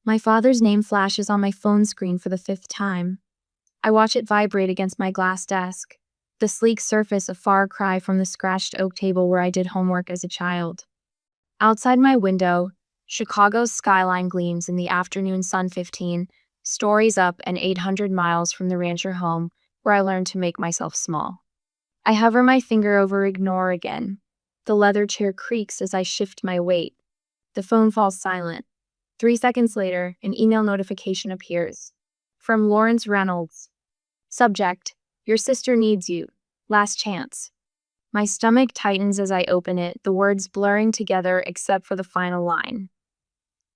My father's name flashes on my phone screen for the fifth time. I watch it vibrate against my glass desk, the sleek surface a far cry from the scratched oak table where I did homework as a child. Outside my window, Chicago's skyline gleams in the afternoon sun 15 stories up and 800 miles from the rancher home where I learned to make myself small. I hover my finger over ignore again. The leather chair creaks as I shift my weight. The phone falls silent. 3 seconds later, an email notification appears. From Lawrence Reynolds. Subject: Your sister needs you. Last chance. My stomach tightens as I open it, the words blurring together except for the final line.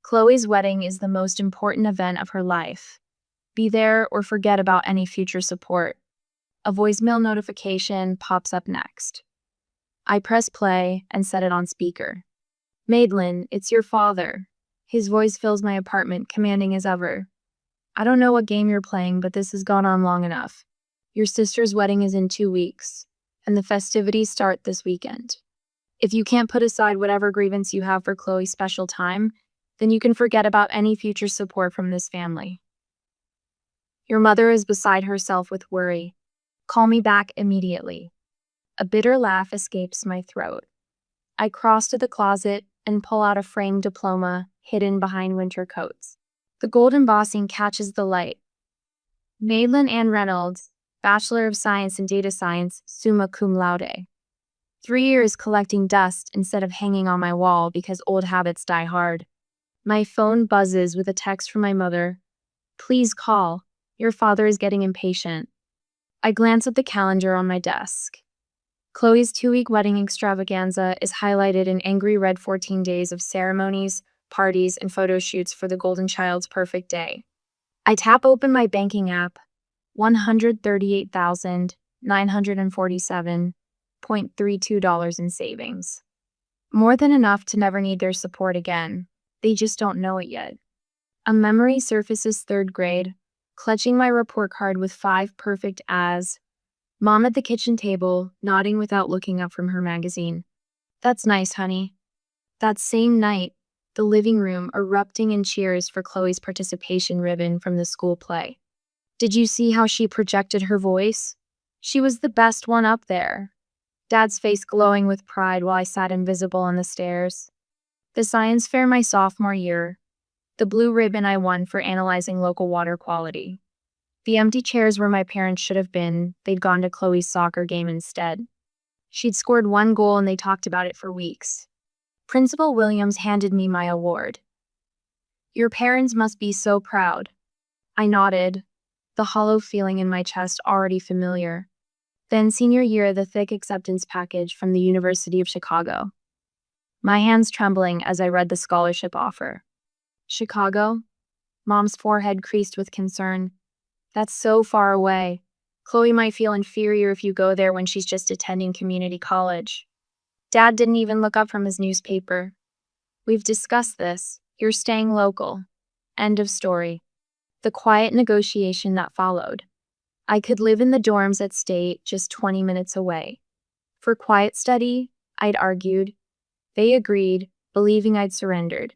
Chloe's wedding is the most important event of her life. Be there or forget about any future support. A voicemail notification pops up next. I press play and set it on speaker. Madeline, it's your father. His voice fills my apartment, commanding as ever. I don't know what game you're playing, but this has gone on long enough. Your sister's wedding is in 2 weeks, and the festivities start this weekend. If you can't put aside whatever grievance you have for Chloe's special time, then you can forget about any future support from this family. Your mother is beside herself with worry. Call me back immediately. A bitter laugh escapes my throat. I cross to the closet and pull out a framed diploma hidden behind winter coats. The gold embossing catches the light. Madeline Ann Reynolds, Bachelor of Science in Data Science, summa cum laude. 3 years collecting dust instead of hanging on my wall because old habits die hard. My phone buzzes with a text from my mother. Please call. Your father is getting impatient. I glance at the calendar on my desk. Chloe's 2-week wedding extravaganza is highlighted in angry red 14 days of ceremonies, parties, and photo shoots for the golden child's perfect day. I tap open my banking app. $138,947.32 in savings. More than enough to never need their support again. They just don't know it yet. A memory surfaces 3rd grade, clutching my report card with 5 perfect as. Mom at the kitchen table, nodding without looking up from her magazine. That's nice, honey. That same night, the living room erupting in cheers for Chloe's participation ribbon from the school play. Did you see how she projected her voice? She was the best one up there. Dad's face glowing with pride while I sat invisible on the stairs. The science fair my sophomore year. The blue ribbon I won for analyzing local water quality. The empty chairs where my parents should have been, they'd gone to Chloe's soccer game instead. She'd scored 1 goal and they talked about it for weeks. Principal Williams handed me my award. Your parents must be so proud. I nodded, the hollow feeling in my chest already familiar. Then senior year, the thick acceptance package from the University of Chicago. My hands trembling as I read the scholarship offer. Chicago? Mom's forehead creased with concern. That's so far away. Chloe might feel inferior if you go there when she's just attending community college. Dad didn't even look up from his newspaper. We've discussed this. You're staying local. End of story. The quiet negotiation that followed. I could live in the dorms at State, just 20 minutes away. For quiet study, I'd argued. They agreed, believing I'd surrendered.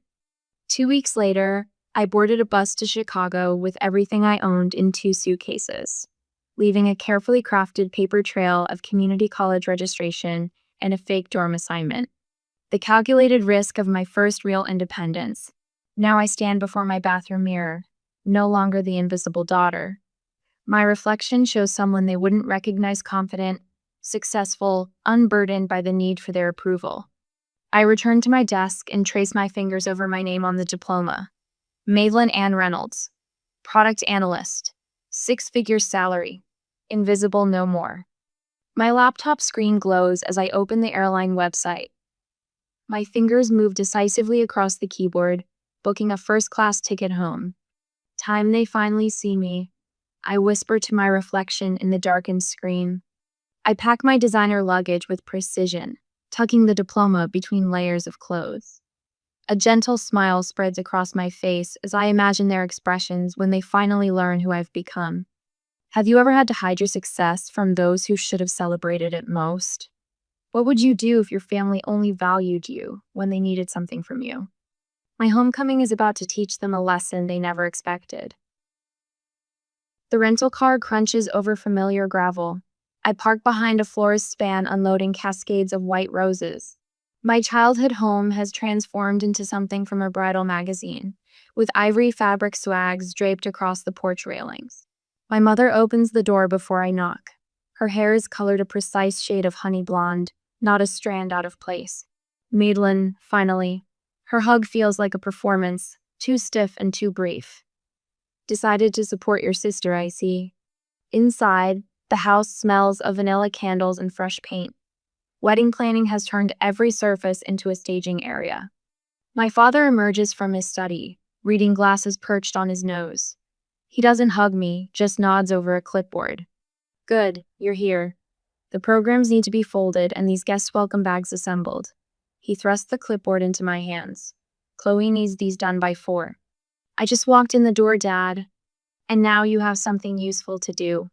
2 weeks later, I boarded a bus to Chicago with everything I owned in 2 suitcases, leaving a carefully crafted paper trail of community college registration and a fake dorm assignment. The calculated risk of my first real independence. Now I stand before my bathroom mirror, no longer the invisible daughter. My reflection shows someone they wouldn't recognize confident, successful, unburdened by the need for their approval. I return to my desk and trace my fingers over my name on the diploma. Madeline Ann Reynolds, product analyst, 6-figure salary, invisible no more. My laptop screen glows as I open the airline website. My fingers move decisively across the keyboard, booking a first-class ticket home. Time they finally see me, I whisper to my reflection in the darkened screen. I pack my designer luggage with precision, tucking the diploma between layers of clothes. A gentle smile spreads across my face as I imagine their expressions when they finally learn who I've become. Have you ever had to hide your success from those who should have celebrated it most? What would you do if your family only valued you when they needed something from you? My homecoming is about to teach them a lesson they never expected. The rental car crunches over familiar gravel. I park behind a florist's span unloading cascades of white roses. My childhood home has transformed into something from a bridal magazine, with ivory fabric swags draped across the porch railings. My mother opens the door before I knock. Her hair is colored a precise shade of honey blonde, not a strand out of place. Madeline, finally. Her hug feels like a performance, too stiff and too brief. Decided to support your sister, I see. Inside, the house smells of vanilla candles and fresh paint. Wedding planning has turned every surface into a staging area. My father emerges from his study, reading glasses perched on his nose. He doesn't hug me, just nods over a clipboard. Good, you're here. The programs need to be folded and these guest welcome bags assembled. He thrusts the clipboard into my hands. Chloe needs these done by 4. I just walked in the door, Dad. And now you have something useful to do.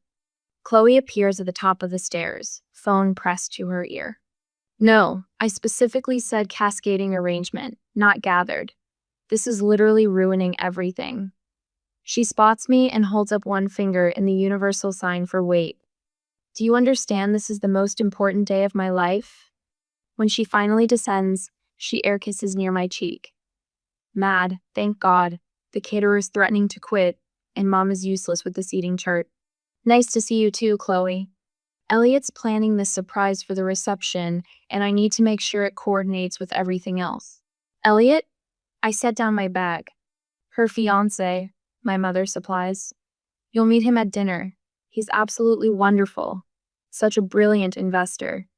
Chloe appears at the top of the stairs, phone pressed to her ear. No, I specifically said cascading arrangement, not gathered. This is literally ruining everything. She spots me and holds up one finger in the universal sign for wait. Do you understand this is the most important day of my life? When she finally descends, she air kisses near my cheek. Mad, thank God. The caterer's threatening to quit, and Mom is useless with the seating chart. Nice to see you too, Chloe. Elliot's planning this surprise for the reception, and I need to make sure it coordinates with everything else. Elliot? I set down my bag. Her fiancé, my mother supplies. You'll meet him at dinner. He's absolutely wonderful. Such a brilliant investor.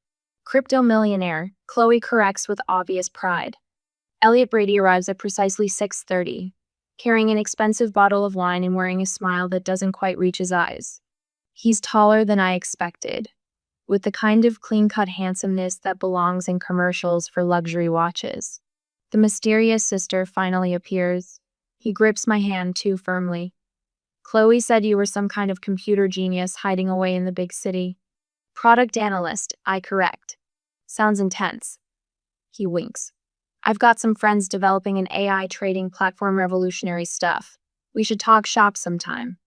Crypto millionaire, Chloe corrects with obvious pride. Elliot Brady arrives at precisely 6:30, carrying an expensive bottle of wine and wearing a smile that doesn't quite reach his eyes. He's taller than I expected, with the kind of clean-cut handsomeness that belongs in commercials for luxury watches. The mysterious sister finally appears. He grips my hand too firmly. Chloe said you were some kind of computer genius hiding away in the big city. Product analyst, I correct. Sounds intense. He winks. I've got some friends developing an AI trading platform, revolutionary stuff. We should talk shop sometime.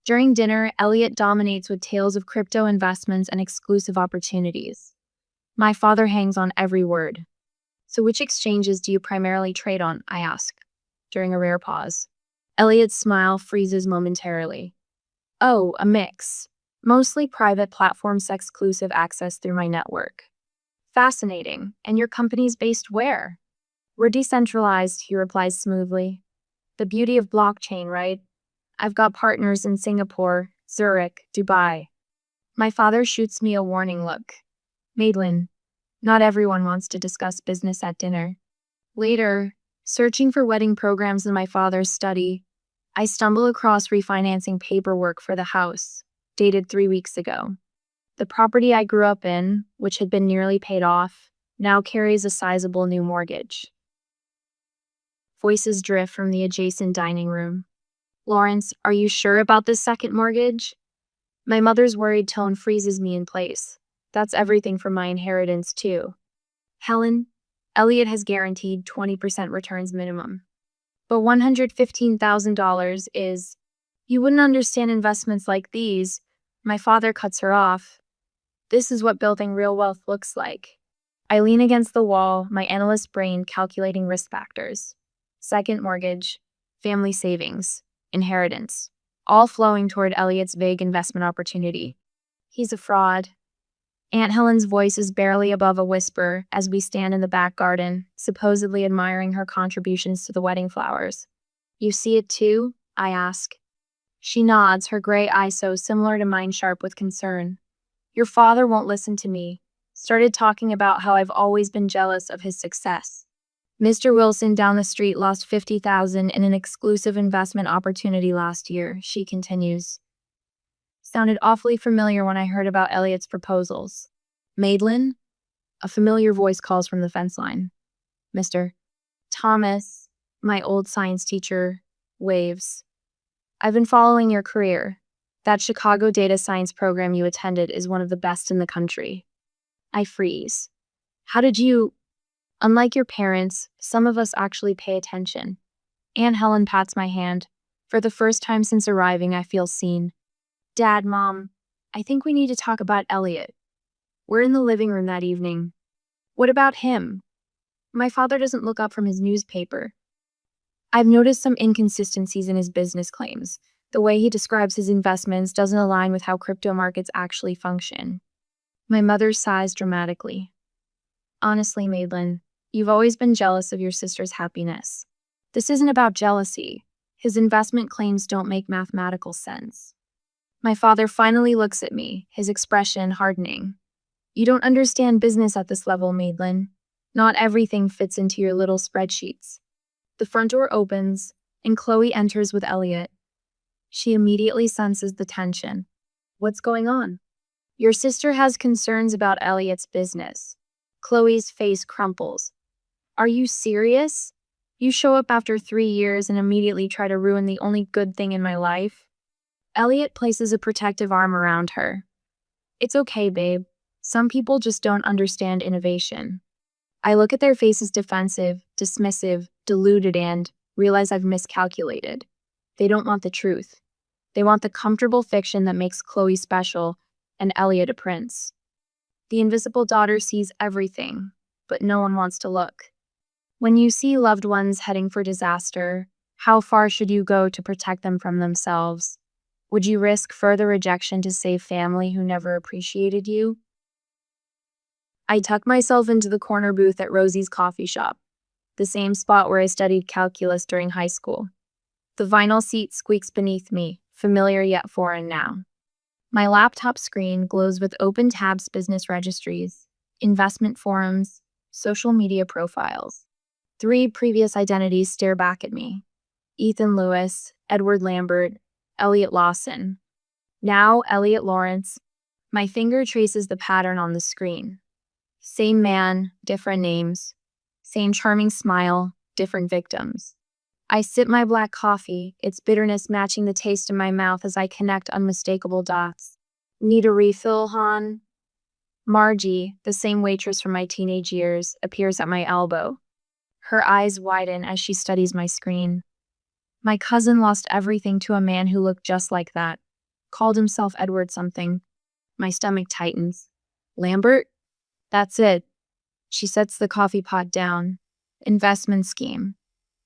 During dinner, Elliot dominates with tales of crypto investments and exclusive opportunities. My father hangs on every word. So which exchanges do you primarily trade on? I ask, during a rare pause. Elliot's smile freezes momentarily. Oh, a mix. Mostly private platforms, exclusive access through my network. Fascinating. And your company's based where? We're decentralized, he replies smoothly. The beauty of blockchain, right? I've got partners in Singapore, Zurich, Dubai. My father shoots me a warning look. Madeline, not everyone wants to discuss business at dinner. Later, searching for wedding programs in my father's study, I stumble across refinancing paperwork for the house, dated 3 weeks ago. The property I grew up in, which had been nearly paid off, now carries a sizable new mortgage. Voices drift from the adjacent dining room. Lawrence, are you sure about this second mortgage? My mother's worried tone freezes me in place. That's everything from my inheritance, too. Helen, Elliot has guaranteed 20% returns minimum. But $115,000 is... You wouldn't understand investments like these. My father cuts her off. This is what building real wealth looks like. I lean against the wall, my analyst brain calculating risk factors. Second mortgage, family savings, inheritance, all flowing toward Elliot's vague investment opportunity. He's a fraud. Aunt Helen's voice is barely above a whisper as we stand in the back garden, supposedly admiring her contributions to the wedding flowers. You see it too? I ask. She nods, her gray eyes so similar to mine sharp with concern. Your father won't listen to me. Started talking about how I've always been jealous of his success. Mr. Wilson down the street lost $50,000 in an exclusive investment opportunity last year, she continues. Sounded awfully familiar when I heard about Elliot's proposals. Madeline? A familiar voice calls from the fence line. Mr. Thomas, my old science teacher, waves. I've been following your career. That Chicago data science program you attended is one of the best in the country. I freeze. How did you... Unlike your parents, some of us actually pay attention. Aunt Helen pats my hand. For the first time since arriving, I feel seen. Dad, Mom, I think we need to talk about Elliot. We're in the living room that evening. What about him? My father doesn't look up from his newspaper. I've noticed some inconsistencies in his business claims. The way he describes his investments doesn't align with how crypto markets actually function. My mother sighs dramatically. Honestly, Madeline, you've always been jealous of your sister's happiness. This isn't about jealousy. His investment claims don't make mathematical sense. My father finally looks at me, his expression hardening. You don't understand business at this level, Madeline. Not everything fits into your little spreadsheets. The front door opens, and Chloe enters with Elliot. She immediately senses the tension. What's going on? Your sister has concerns about Elliot's business. Chloe's face crumples. Are you serious? You show up after 3 years and immediately try to ruin the only good thing in my life? Elliot places a protective arm around her. It's okay, babe. Some people just don't understand innovation. I look at their faces defensive, dismissive, deluded, and realize I've miscalculated. They don't want the truth. They want the comfortable fiction that makes Chloe special and Elliot a prince. The invisible daughter sees everything, but no one wants to look. When you see loved ones heading for disaster, how far should you go to protect them from themselves? Would you risk further rejection to save family who never appreciated you? I tuck myself into the corner booth at Rosie's coffee shop, the same spot where I studied calculus during high school. The vinyl seat squeaks beneath me, familiar yet foreign now. My laptop screen glows with open tabs, business registries, investment forums, social media profiles. 3 previous identities stare back at me. Ethan Lewis, Edward Lambert, Elliot Lawson. Now Elliot Lawrence. My finger traces the pattern on the screen. Same man, different names. Same charming smile, different victims. I sip my black coffee, its bitterness matching the taste in my mouth as I connect unmistakable dots. Need a refill, hon? Margie, the same waitress from my teenage years, appears at my elbow. Her eyes widen as she studies my screen. My cousin lost everything to a man who looked just like that. Called himself Edward something. My stomach tightens. Lambert? That's it. She sets the coffee pot down. Investment scheme.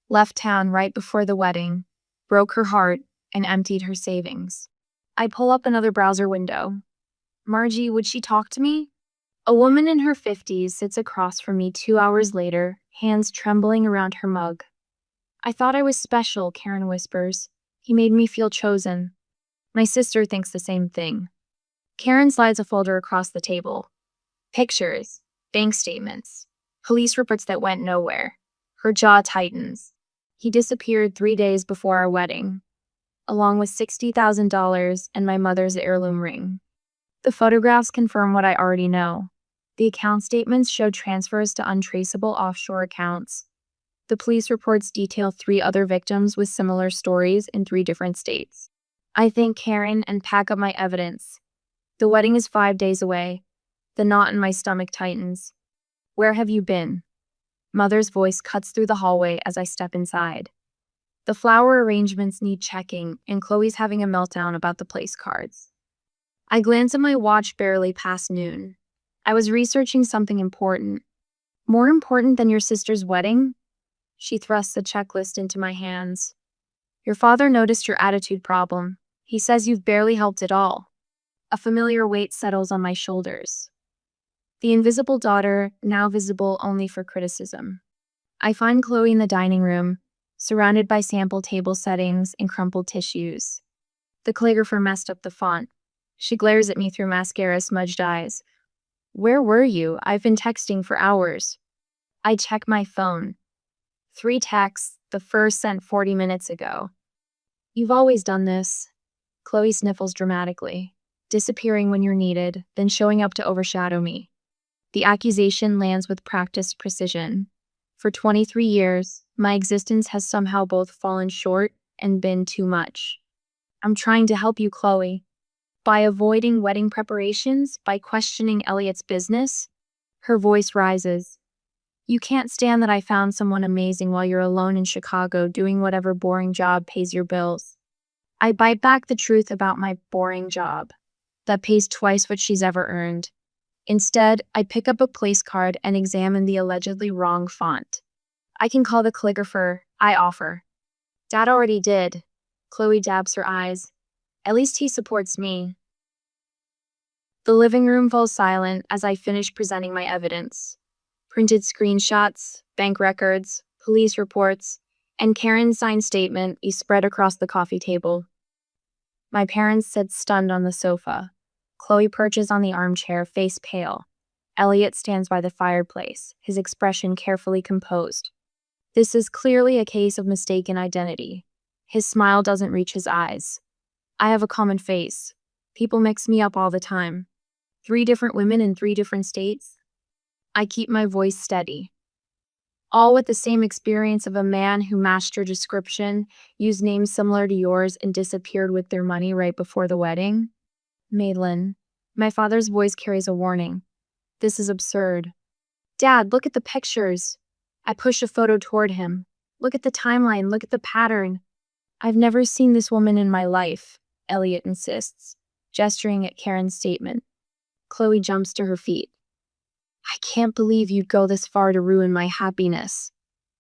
Left town right before the wedding. Broke her heart and emptied her savings. I pull up another browser window. Margie, would she talk to me? A woman in her 50s sits across from me 2 hours later, hands trembling around her mug. I thought I was special, Karen whispers. He made me feel chosen. My sister thinks the same thing. Karen slides a folder across the table. Pictures, bank statements, police reports that went nowhere. Her jaw tightens. He disappeared 3 days before our wedding, along with $60,000 and my mother's heirloom ring. The photographs confirm what I already know. The account statements show transfers to untraceable offshore accounts. The police reports detail 3 other victims with similar stories in 3 different states. I thank Karen and pack up my evidence. The wedding is 5 days away. The knot in my stomach tightens. Where have you been? Mother's voice cuts through the hallway as I step inside. The flower arrangements need checking, and Chloe's having a meltdown about the place cards. I glance at my watch barely past noon. I was researching something important. More important than your sister's wedding? She thrusts a checklist into my hands. Your father noticed your attitude problem. He says you've barely helped at all. A familiar weight settles on my shoulders. The invisible daughter, now visible only for criticism. I find Chloe in the dining room, surrounded by sample table settings and crumpled tissues. The calligrapher messed up the font. She glares at me through mascara-smudged eyes. Where were you? I've been texting for hours. I check my phone. 3 texts, the first sent 40 minutes ago. You've always done this. Chloe sniffles dramatically, disappearing when you're needed, then showing up to overshadow me. The accusation lands with practiced precision. For 23 years, my existence has somehow both fallen short and been too much. I'm trying to help you, Chloe. By avoiding wedding preparations, by questioning Elliot's business. Her voice rises. You can't stand that I found someone amazing while you're alone in Chicago doing whatever boring job pays your bills. I bite back the truth about my boring job that pays twice what she's ever earned. Instead, I pick up a place card and examine the allegedly wrong font. I can call the calligrapher, I offer. Dad already did. Chloe dabs her eyes. At least he supports me. The living room falls silent as I finish presenting my evidence. Printed screenshots, bank records, police reports, and Karen's signed statement is spread across the coffee table. My parents sit stunned on the sofa. Chloe perches on the armchair, face pale. Elliot stands by the fireplace, his expression carefully composed. This is clearly a case of mistaken identity. His smile doesn't reach his eyes. I have a common face. People mix me up all the time. 3 different women in 3 different states. I keep my voice steady. All with the same experience of a man who matched your description, used names similar to yours, and disappeared with their money right before the wedding. Madeline, my father's voice carries a warning. This is absurd. Dad, look at the pictures. I push a photo toward him. Look at the timeline, look at the pattern. I've never seen this woman in my life, Elliot insists, gesturing at Karen's statement. Chloe jumps to her feet. I can't believe you'd go this far to ruin my happiness.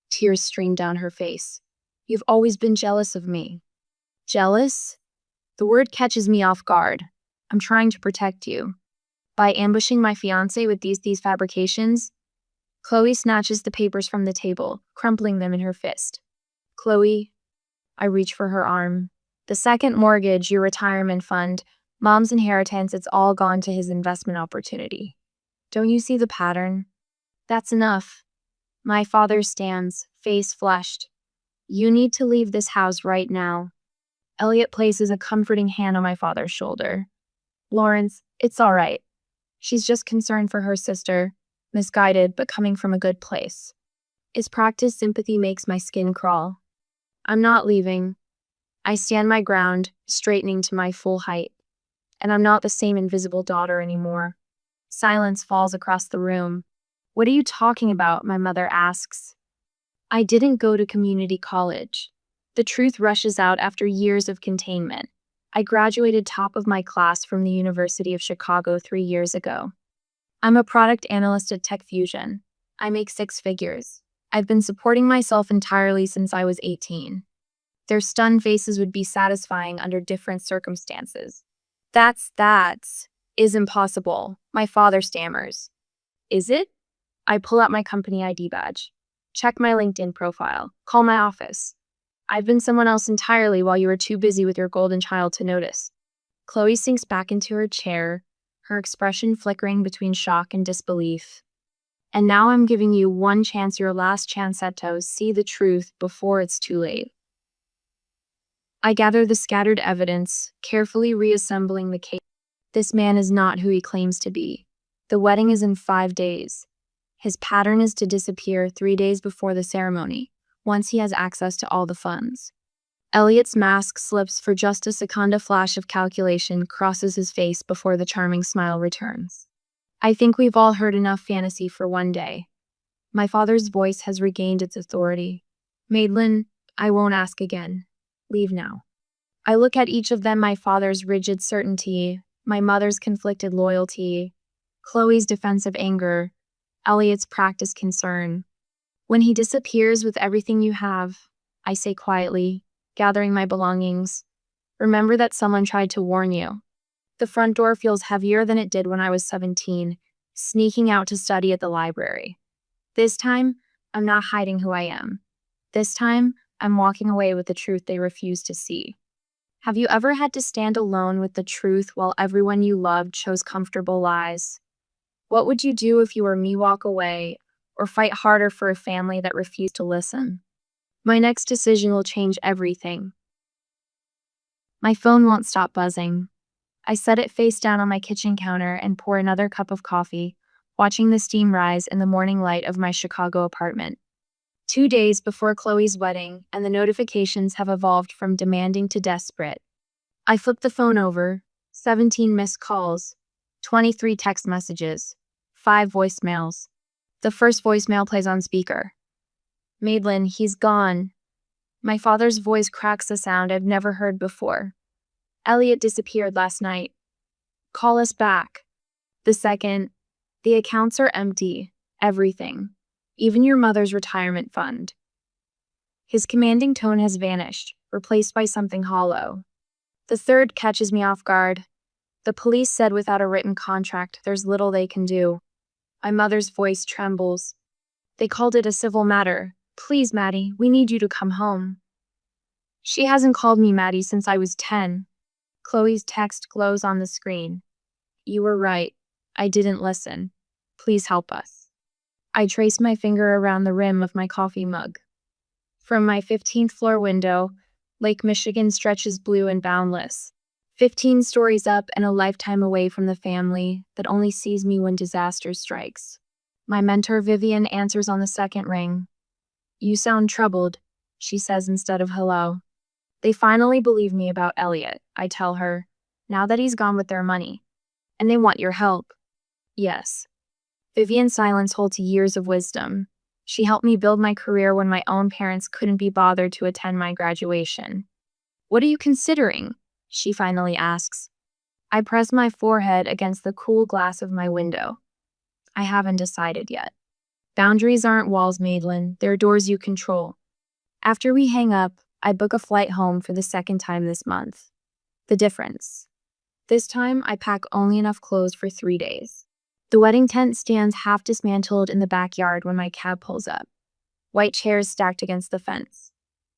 Tears stream down her face. You've always been jealous of me. Jealous? The word catches me off guard. I'm trying to protect you. By ambushing my fiancé with these fabrications? Chloe snatches the papers from the table, crumpling them in her fist. Chloe, I reach for her arm. The second mortgage, your retirement fund, Mom's inheritance, it's all gone to his investment opportunity. Don't you see the pattern? That's enough. My father stands, face flushed. You need to leave this house right now. Elliot places a comforting hand on my father's shoulder. Lawrence, it's all right. She's just concerned for her sister, misguided but coming from a good place. His practiced sympathy makes my skin crawl. I'm not leaving. I stand my ground, straightening to my full height. And I'm not the same invisible daughter anymore. Silence falls across the room. What are you talking about? My mother asks. I didn't go to community college. The truth rushes out after years of containment. I graduated top of my class from the University of Chicago 3 years ago. I'm a product analyst at Tech Fusion. I make 6 figures. I've been supporting myself entirely since I was 18. Their stunned faces would be satisfying under different circumstances. That is impossible. My father stammers. Is it? I pull out my company ID badge. Check my LinkedIn profile. Call my office. I've been someone else entirely while you were too busy with your golden child to notice. Chloe sinks back into her chair, her expression flickering between shock and disbelief. And now I'm giving you one chance, your last chance to see the truth before it's too late. I gather the scattered evidence, carefully reassembling the case. This man is not who he claims to be. The wedding is in 5 days. His pattern is to disappear 3 days before the ceremony, once he has access to all the funds. Elliot's mask slips for just a second. A flash of calculation crosses his face before the charming smile returns. I think we've all heard enough fantasy for one day. My father's voice has regained its authority. Madeline, I won't ask again. Leave now. I look at each of them, my father's rigid certainty, my mother's conflicted loyalty, Chloe's defensive anger, Elliot's practiced concern. When he disappears with everything you have, I say quietly, gathering my belongings, remember that someone tried to warn you. The front door feels heavier than it did when I was 17, sneaking out to study at the library. This time, I'm not hiding who I am. This time, I'm walking away with the truth they refuse to see. Have you ever had to stand alone with the truth while everyone you loved chose comfortable lies? What would you do if you were me? Walk away or fight harder for a family that refused to listen? My next decision will change everything. My phone won't stop buzzing. I set it face down on my kitchen counter and pour another cup of coffee, watching the steam rise in the morning light of my Chicago apartment. 2 days before Chloe's wedding, and the notifications have evolved from demanding to desperate. I flip the phone over, 17 missed calls, 23 text messages, 5 voicemails. The first voicemail plays on speaker. Madeline, he's gone. My father's voice cracks a sound I've never heard before. Elliot disappeared last night. Call us back. The second, the accounts are empty. Everything. Even your mother's retirement fund. His commanding tone has vanished, replaced by something hollow. The third catches me off guard. The police said without a written contract, there's little they can do. My mother's voice trembles. They called it a civil matter. Please, Maddie, we need you to come home. She hasn't called me Maddie since I was 10. Chloe's text glows on the screen. You were right. I didn't listen. Please help us. I trace my finger around the rim of my coffee mug. From my 15th floor window, Lake Michigan stretches blue and boundless. 15 stories up and a lifetime away from the family that only sees me when disaster strikes. My mentor Vivian answers on the second ring. You sound troubled, she says instead of hello. They finally believe me about Elliot, I tell her, now that he's gone with their money. And they want your help. Yes. Vivian's silence holds years of wisdom. She helped me build my career when my own parents couldn't be bothered to attend my graduation. What are you considering? She finally asks. I press my forehead against the cool glass of my window. I haven't decided yet. Boundaries aren't walls, Madeline. They're doors you control. After we hang up, I book a flight home for the second time this month. The difference. This time, I pack only enough clothes for 3 days. The wedding tent stands half dismantled in the backyard when my cab pulls up. White chairs stacked against the fence.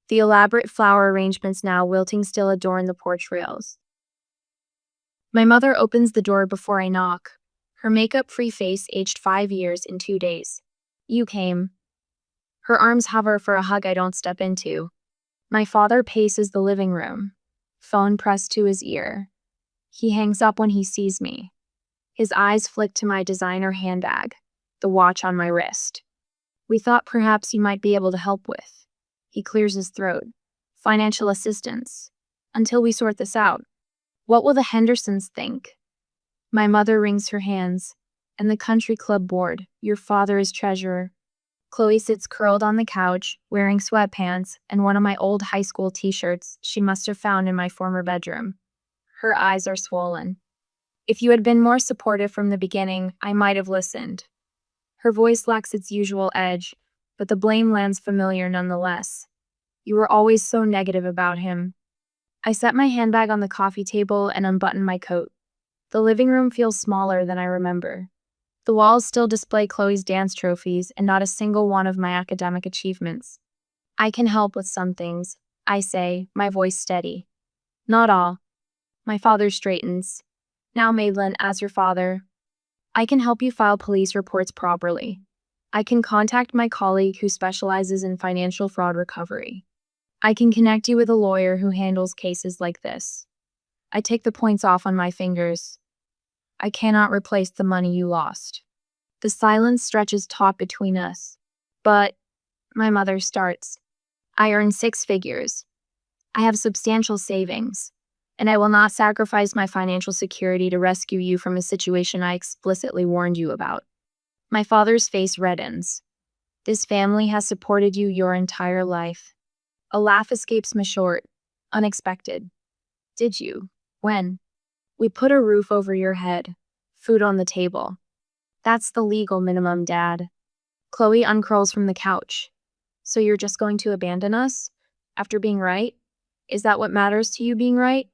The elaborate flower arrangements now wilting still adorn the porch rails. My mother opens the door before I knock. Her makeup-free face aged 5 years in 2 days. You came. Her arms hover for a hug I don't step into. My father paces the living room, phone pressed to his ear. He hangs up when he sees me. His eyes flick to my designer handbag, the watch on my wrist. We thought perhaps you might be able to help with. He clears his throat. Financial assistance. Until we sort this out. What will the Hendersons think? My mother wrings her hands. And the country club board, your father is treasurer. Chloe sits curled on the couch, wearing sweatpants and one of my old high school t-shirts she must have found in my former bedroom. Her eyes are swollen. If you had been more supportive from the beginning, I might have listened. Her voice lacks its usual edge, but the blame lands familiar nonetheless. You were always so negative about him. I set my handbag on the coffee table and unbutton my coat. The living room feels smaller than I remember. The walls still display Chloe's dance trophies and not a single one of my academic achievements. I can help with some things, I say, my voice steady. Not all. My father straightens. Now, Madeline, as your father, I can help you file police reports properly. I can contact my colleague who specializes in financial fraud recovery. I can connect you with a lawyer who handles cases like this. I take the points off on my fingers. I cannot replace the money you lost. The silence stretches taut between us. But, my mother starts. I earn 6 figures. I have substantial savings. And I will not sacrifice my financial security to rescue you from a situation I explicitly warned you about. My father's face reddens. This family has supported you your entire life. A laugh escapes me short. Unexpected. Did you? When? We put a roof over your head. Food on the table. That's the legal minimum, Dad. Chloe uncurls from the couch. So you're just going to abandon us? After being right? Is that what matters to you, being right?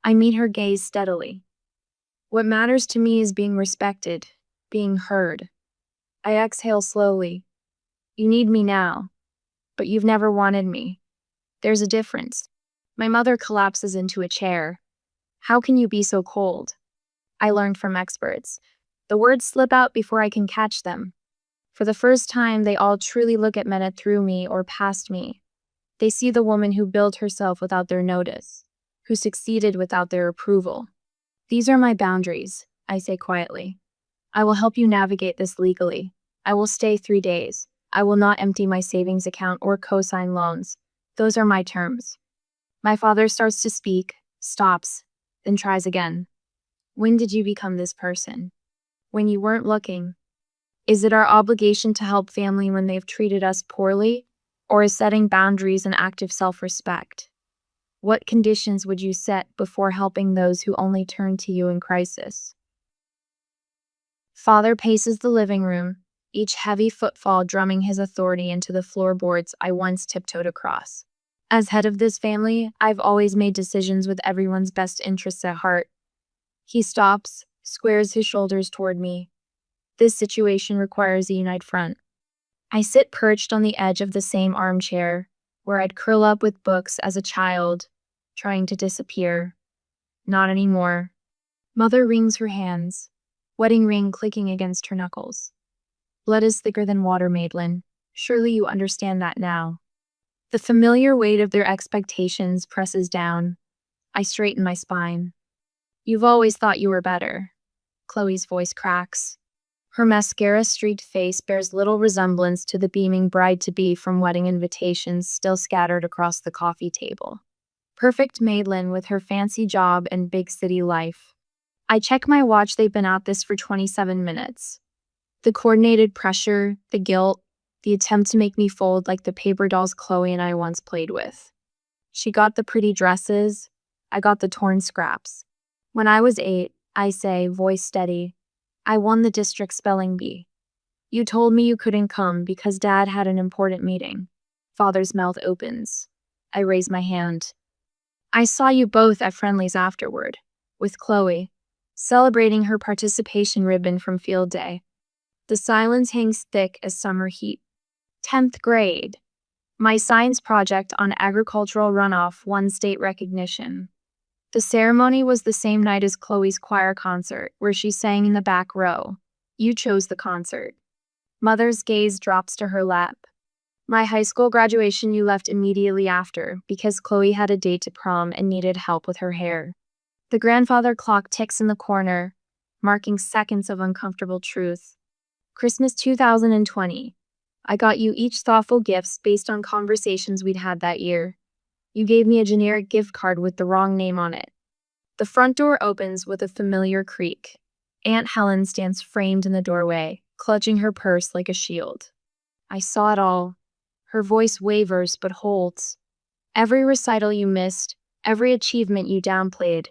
I meet her gaze steadily. What matters to me is being respected, being heard. I exhale slowly. You need me now, but you've never wanted me. There's a difference. My mother collapses into a chair. How can you be so cold? I learned from experts. The words slip out before I can catch them. For the first time, they all truly look at Mena through me or past me. They see the woman who built herself without their notice, who succeeded without their approval. These are my boundaries, I say quietly. I will help you navigate this legally. I will stay 3 days. I will not empty my savings account or co-sign loans. Those are my terms. My father starts to speak, stops, then tries again. When did you become this person? When you weren't looking. Is it our obligation to help family when they've treated us poorly? Or is setting boundaries an act of self-respect? What conditions would you set before helping those who only turn to you in crisis? Father paces the living room, each heavy footfall drumming his authority into the floorboards I once tiptoed across. As head of this family, I've always made decisions with everyone's best interests at heart. He stops, squares his shoulders toward me. This situation requires a united front. I sit perched on the edge of the same armchair, where I'd curl up with books as a child, trying to disappear. Not anymore. Mother wrings her hands, wedding ring clicking against her knuckles. Blood is thicker than water, Madeline. Surely you understand that now. The familiar weight of their expectations presses down. I straighten my spine. You've always thought you were better. Chloe's voice cracks. Her mascara-streaked face bears little resemblance to the beaming bride-to-be from wedding invitations still scattered across the coffee table. Perfect Madeline with her fancy job and big city life. I check my watch. They've been at this for 27 minutes. The coordinated pressure, the guilt, the attempt to make me fold like the paper dolls Chloe and I once played with. She got the pretty dresses. I got the torn scraps. When I was 8, I say, voice steady, I won the district spelling bee. You told me you couldn't come because Dad had an important meeting. Father's mouth opens. I raise my hand. I saw you both at Friendly's afterward, with Chloe, celebrating her participation ribbon from field day. The silence hangs thick as summer heat. 10th grade. My science project on agricultural runoff won state recognition. The ceremony was the same night as Chloe's choir concert, where she sang in the back row. You chose the concert. Mother's gaze drops to her lap. My high school graduation you left immediately after, because Chloe had a date to prom and needed help with her hair. The grandfather clock ticks in the corner, marking seconds of uncomfortable truth. Christmas 2020. I got you each thoughtful gifts based on conversations we'd had that year. You gave me a generic gift card with the wrong name on it. The front door opens with a familiar creak. Aunt Helen stands framed in the doorway, clutching her purse like a shield. I saw it all. Her voice wavers but holds. Every recital you missed, every achievement you downplayed.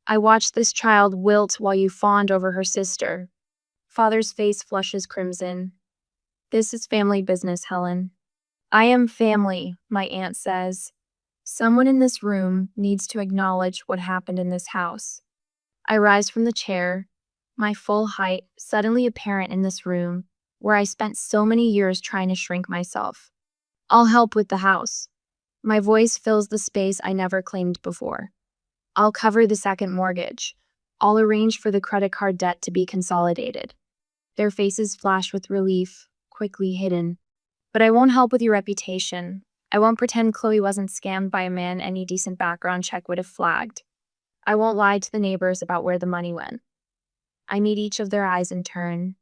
I watched this child wilt while you fawned over her sister. Father's face flushes crimson. This is family business, Helen. I am family, my aunt says. Someone in this room needs to acknowledge what happened in this house. I rise from the chair, my full height suddenly apparent in this room, where I spent so many years trying to shrink myself. I'll help with the house. My voice fills the space I never claimed before. I'll cover the second mortgage. I'll arrange for the credit card debt to be consolidated. Their faces flash with relief, quickly hidden. But I won't help with your reputation. I won't pretend Chloe wasn't scammed by a man any decent background check would have flagged. I won't lie to the neighbors about where the money went. I meet each of their eyes in turn.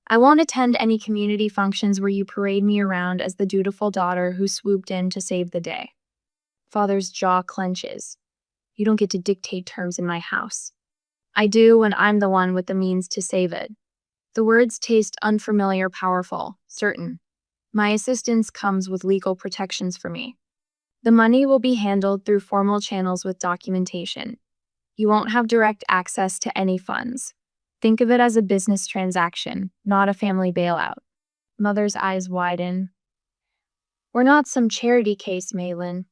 I won't attend any community functions where you parade me around as the dutiful daughter who swooped in to save the day. Father's jaw clenches. You don't get to dictate terms in my house. I do when I'm the one with the means to save it. The words taste unfamiliar, powerful, certain. My assistance comes with legal protections for me. The money will be handled through formal channels with documentation. You won't have direct access to any funds. Think of it as a business transaction, not a family bailout. Mother's eyes widen. We're not some charity case, Maylin.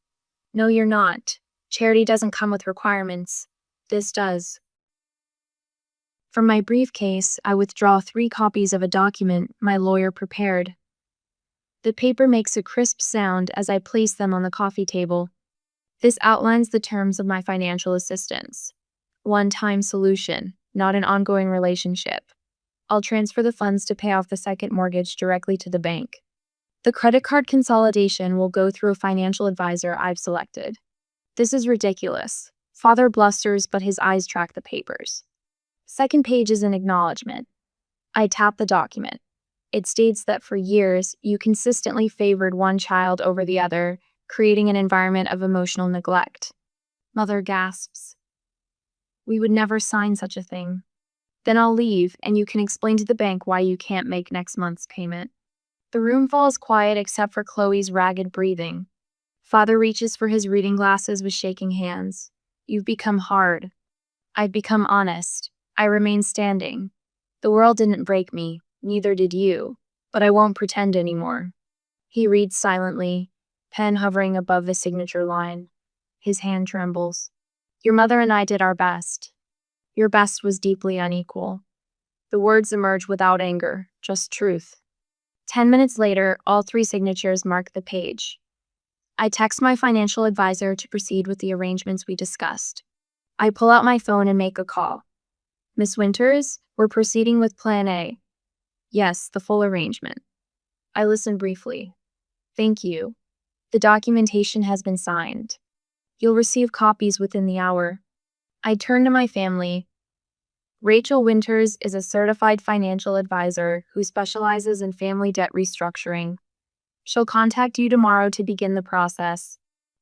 No, you're not. Charity doesn't come with requirements. This does. From my briefcase, I withdraw 3 copies of a document my lawyer prepared. The paper makes a crisp sound as I place them on the coffee table. This outlines the terms of my financial assistance. One-time solution, not an ongoing relationship. I'll transfer the funds to pay off the second mortgage directly to the bank. The credit card consolidation will go through a financial advisor I've selected. This is ridiculous. Father blusters, but his eyes track the papers. Second page is an acknowledgement. I tap the document. It states that for years, you consistently favored one child over the other, creating an environment of emotional neglect. Mother gasps. We would never sign such a thing. Then I'll leave, and you can explain to the bank why you can't make next month's payment. The room falls quiet except for Chloe's ragged breathing. Father reaches for his reading glasses with shaking hands. You've become hard. I've become honest. I remain standing. The world didn't break me, neither did you, but I won't pretend anymore. He reads silently, pen hovering above the signature line. His hand trembles. Your mother and I did our best. Your best was deeply unequal. The words emerge without anger, just truth. 10 minutes later, all 3 signatures mark the page. I text my financial advisor to proceed with the arrangements we discussed. I pull out my phone and make a call. Miss Winters, we're proceeding with Plan A. Yes, the full arrangement. I listen briefly. Thank you. The documentation has been signed. You'll receive copies within the hour. I turn to my family. Rachel Winters is a certified financial advisor who specializes in family debt restructuring. She'll contact you tomorrow to begin the process.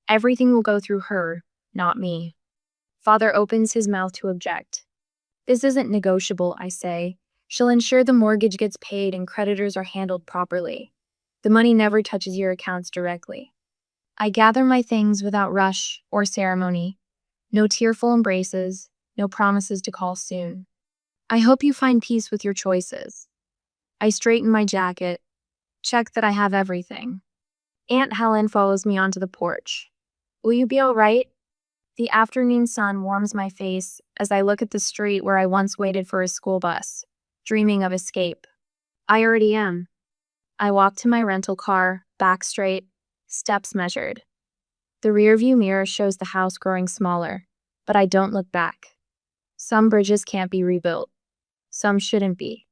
Everything will go through her, not me. Father opens his mouth to object. This isn't negotiable, I say. She'll ensure the mortgage gets paid and creditors are handled properly. The money never touches your accounts directly. I gather my things without rush or ceremony. No tearful embraces, no promises to call soon. I hope you find peace with your choices. I straighten my jacket, check that I have everything. Aunt Helen follows me onto the porch. Will you be all right? The afternoon sun warms my face as I look at the street where I once waited for a school bus, dreaming of escape. I already am. I walk to my rental car, back straight, steps measured. The rearview mirror shows the house growing smaller, but I don't look back. Some bridges can't be rebuilt. Some shouldn't be.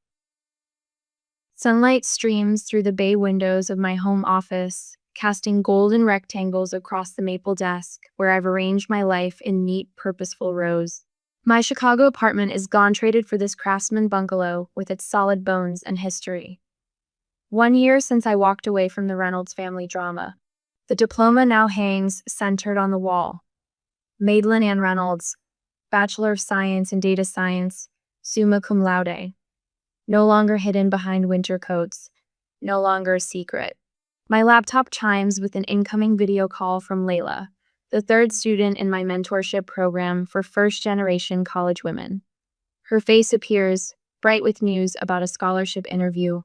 Sunlight streams through the bay windows of my home office, casting golden rectangles across the maple desk where I've arranged my life in neat, purposeful rows. My Chicago apartment is gone traded for this craftsman bungalow with its solid bones and history. 1 year since I walked away from the Reynolds family drama. The diploma now hangs centered on the wall. Madeline Ann Reynolds, Bachelor of Science in Data Science, summa cum laude. No longer hidden behind winter coats. No longer a secret. My laptop chimes with an incoming video call from Layla, the 3rd student in my mentorship program for first-generation college women. Her face appears, bright with news about a scholarship interview.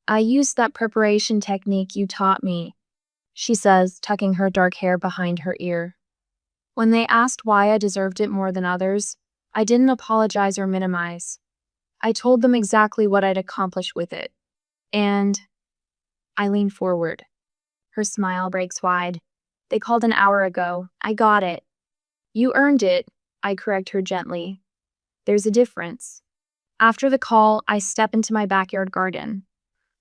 I used that preparation technique you taught me, she says, tucking her dark hair behind her ear. When they asked why I deserved it more than others, I didn't apologize or minimize. I told them exactly what I'd accomplished with it. And I lean forward. Her smile breaks wide. They called an hour ago. I got it. You earned it, I correct her gently. There's a difference. After the call, I step into my backyard garden.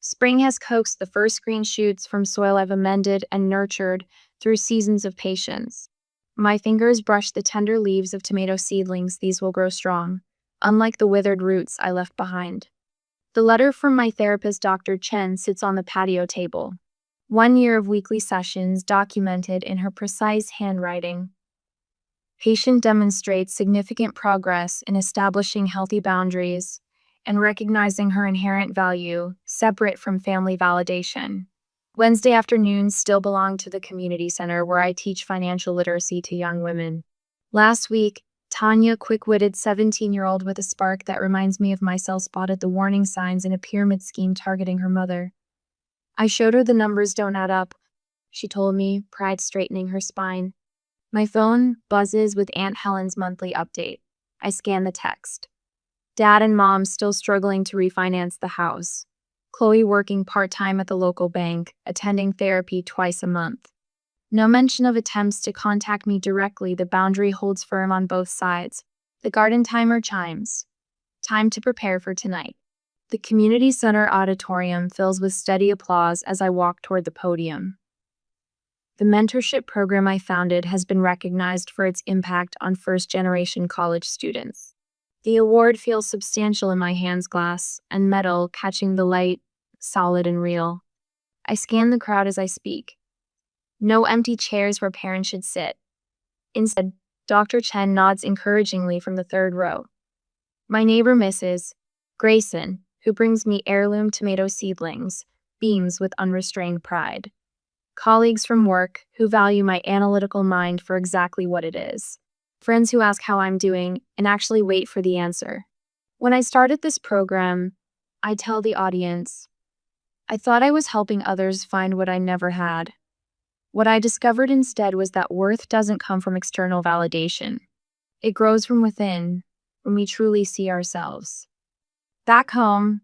Spring has coaxed the first green shoots from soil I've amended and nurtured through seasons of patience. My fingers brush the tender leaves of tomato seedlings. These will grow strong, unlike the withered roots I left behind. The letter from my therapist, Dr. Chen, sits on the patio table. 1 year of weekly sessions documented in her precise handwriting. Patient demonstrates significant progress in establishing healthy boundaries and recognizing her inherent value, separate from family validation. Wednesday afternoons still belong to the community center where I teach financial literacy to young women. Last week, Tanya, quick-witted 17-year-old with a spark that reminds me of myself, spotted the warning signs in a pyramid scheme targeting her mother. I showed her the numbers don't add up, she told me, pride straightening her spine. My phone buzzes with Aunt Helen's monthly update. I scan the text. Dad and Mom still struggling to refinance the house. Chloe working part-time at the local bank, attending therapy twice a month. No mention of attempts to contact me directly. The boundary holds firm on both sides. The garden timer chimes. Time to prepare for tonight. The community center auditorium fills with steady applause as I walk toward the podium. The mentorship program I founded has been recognized for its impact on first-generation college students. The award feels substantial in my hands, glass and metal catching the light, solid and real. I scan the crowd as I speak. No empty chairs where parents should sit. Instead, Dr. Chen nods encouragingly from the 3rd row. My neighbor Mrs. Grayson, who brings me heirloom tomato seedlings, beams with unrestrained pride. Colleagues from work who value my analytical mind for exactly what it is. Friends who ask how I'm doing and actually wait for the answer. When I started this program, I tell the audience, I thought I was helping others find what I never had. What I discovered instead was that worth doesn't come from external validation. It grows from within, when we truly see ourselves. Back home,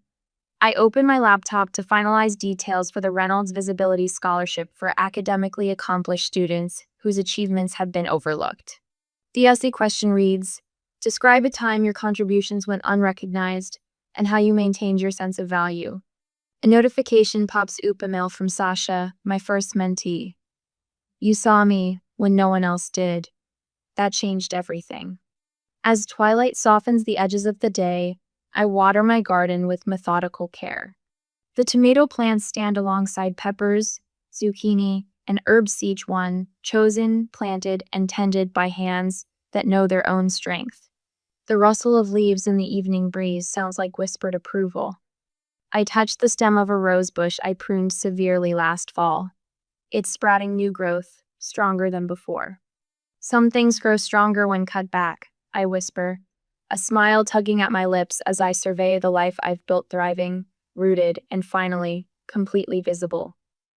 I open my laptop to finalize details for the Reynolds Visibility Scholarship for academically accomplished students whose achievements have been overlooked. The essay question reads, describe a time your contributions went unrecognized and how you maintained your sense of value. A notification pops up, a mail from Sasha, my first mentee. You saw me when no one else did. That changed everything. As twilight softens the edges of the day, I water my garden with methodical care. The tomato plants stand alongside peppers, zucchini, and herbs, each one chosen, planted, and tended by hands that know their own strength. The rustle of leaves in the evening breeze sounds like whispered approval. I touch the stem of a rose bush I pruned severely last fall. It's sprouting new growth, stronger than before. Some things grow stronger when cut back, I whisper, a smile tugging at my lips as I survey the life I've built, thriving, rooted, and finally, completely visible.